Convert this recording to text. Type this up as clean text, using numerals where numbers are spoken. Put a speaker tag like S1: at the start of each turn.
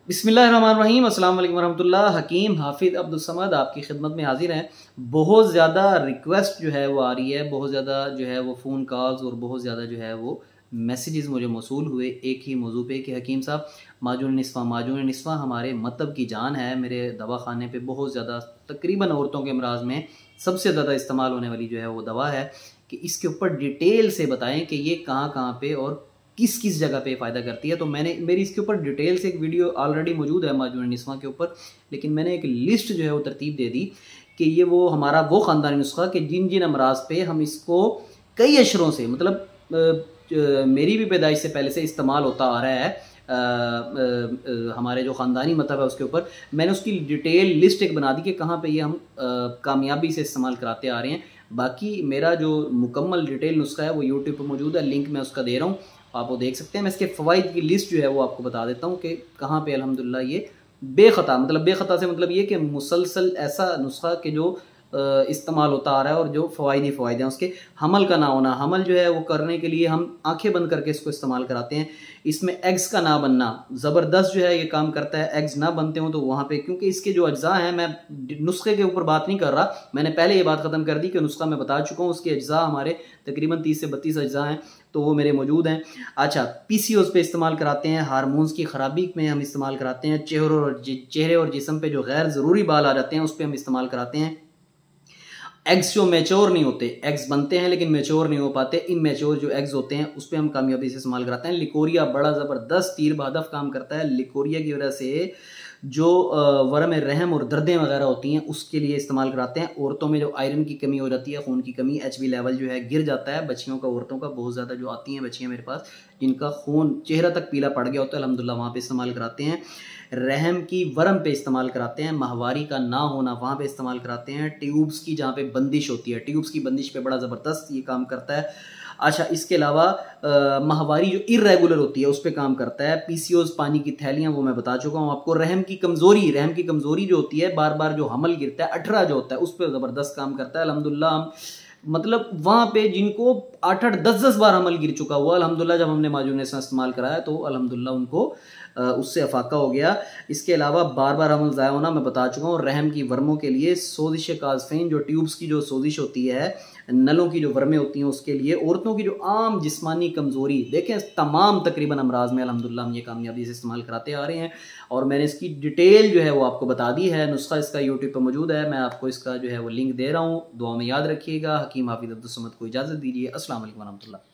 S1: बिस्मिल्लाहिर्रहमानिर्रहीम, अस्सलाम वालेकुम रहमतुल्लाह। हकीम हाफिज़ अब्दुल समद आपकी खिदमत में हाजिर हैं। बहुत ज़्यादा रिक्वेस्ट जो है वो आ रही है, बहुत ज़्यादा जो है वो फ़ोन कॉल्स और बहुत ज़्यादा जो है वो मैसेजेस मुझे मौसूल हुए एक ही मौजू पे कि हकीम साहब, माजून निस्फ़ा हमारे मतब की जान है। मेरे दवा खाने पे बहुत ज़्यादा, तकरीबन औरतों के अमराज़ में सबसे ज़्यादा इस्तेमाल होने वाली जो है वो दवा है, कि इसके ऊपर डिटेल से बताएं कि ये कहाँ कहाँ पे और किस किस जगह पे फ़ायदा करती है। तो मेरी इसके ऊपर डिटेल से एक वीडियो ऑलरेडी मौजूद है माजून निस्वा के ऊपर, लेकिन मैंने एक लिस्ट जो है वो तरतीब दे दी कि ये वो हमारा वो ख़ानदानी नुस्खा कि जिन जिन अमराज पे हम इसको कई अशरों से, मतलब मेरी भी पैदाइश से पहले से इस्तेमाल होता आ रहा है। हमारे जो ख़ानदानी मतलब है उसके ऊपर मैंने उसकी डिटेल लिस्ट एक बना दी कि कहाँ पे ये हम कामयाबी से इस्तेमाल कराते आ रहे हैं। बाकी मेरा जो मुकम्मल डिटेल नुस्खा है वो यूट्यूब पर मौजूद है, लिंक मैं उसका दे रहा हूँ, आप वो देख सकते हैं। मैं इसके फ़वाइद की लिस्ट जो है वो आपको बता देता हूँ कि कहाँ पे अल्हम्दुलिल्लाह ये बेख़ता, मतलब बेख़ता से मतलब ये कि मुसलसल ऐसा नुस्खा कि जो इस्तेमाल होता आ रहा है और जो फ़वाइद ही फ़वाइद हैं उसके। हमल का ना होना, हमल जो है वो करने के लिए हम आंखें बंद करके इसको इस्तेमाल कराते हैं। इसमें एग्स का ना बनना ज़बरदस्त जो है ये काम करता है। एग्स ना बनते हों तो वहाँ पे, क्योंकि इसके जो अज्जा हैं, मैं नुस्खे के ऊपर बात नहीं कर रहा, मैंने पहले ये बात ख़त्म कर दी कि नुस्खा मैं बता चुका हूँ। उसके अज्जा हमारे तकरीबन 30 से 32 अज्जा हैं, तो वो मेरे मौजूद हैं। अच्छा, पीसीओज पे इस्तेमाल कराते हैं, हार्मोन्स की ख़राबी में हम इस्तेमाल कराते हैं, चेहरे और जिस्म पे जो गैर ज़रूरी बाल आ जाते हैं उस पर हम इस्तेमाल कराते हैं। एग्स जो मैच्योर नहीं होते, एग्स बनते हैं लेकिन मैच्योर नहीं हो पाते, इमेच्योर जो एग्स होते हैं उस पर हम कामयाबी से इस्तेमाल कराते हैं। लिकोरिया बड़ा ज़बरदस्त तीर बहदफ काम करता है। लिकोरिया की वजह से जो वरम रहम और दर्दें वगैरह होती हैं उसके लिए इस्तेमाल कराते हैं। औरतों में जो आयरन की कमी हो जाती है, खून की कमी, HB लेवल जो है गिर जाता है बच्चियों का, औरतों का बहुत ज़्यादा जो आती हैं बच्चियाँ मेरे पास जिनका खून चेहरा तक पीला पड़ गया होता है, अल्हम्दुलिल्लाह वहाँ पे इस्तेमाल कराते हैं। रहम की वरम पे इस्तेमाल कराते हैं। माहवारी का ना होना वहाँ पे इस्तेमाल कराते हैं। ट्यूब्स की जहाँ पे बंदिश होती है, ट्यूब्स की बंदिश पे बड़ा ज़बरदस्त ये काम करता है। अच्छा, इसके अलावा माहवारी जो इर्रेगुलर होती है उस पर काम करता है। पीसीओज पानी की थैलियाँ वो मैं बता चुका हूँ आपको। रहम की कमज़ोरी जो होती है, बार बार जो हमल गिरता है, अठरा जो होता है उस पर ज़बरदस्त काम करता है। अल्हम्दुलिल्लाह मतलब वहाँ पे जिनको 8-8 10-10 बार हमल गिर चुका हुआ, अल्हम्दुलिल्लाह जब हमने माजून से इस्तेमाल कराया तो अल्हम्दुलिल्लाह उनको उससे अफाका हो गया। इसके अलावा बार बार हमल ज़ाया होना मैं बता चुका हूँ। रहम की वर्मों के लिए सोजिश काज़फ़ीन, जो ट्यूब्स की जो सोजिश होती है, नलों की जो वर्में होती हैं उसके लिए। औरतों की जो आम जिस्मानी कमज़ोरी, देखें तमाम तकरीबन अमराज में अल्हम्दुलिल्लाह हम ये कामयाबी से इस्तेमाल कराते आ रहे हैं और मैंने इसकी डिटेल जो है वो आपको बता दी है। नुस्खा इसका यूट्यूब पर मौजूद है, मैं आपको इसका जो है वो लिंक दे रहा हूँ। दुआ में याद रखिएगा। हकीम हाफिज़ अब्दुल समद को इजाज़त दीजिए। अस्सलाम वालेकुम रहमतुल्लाह।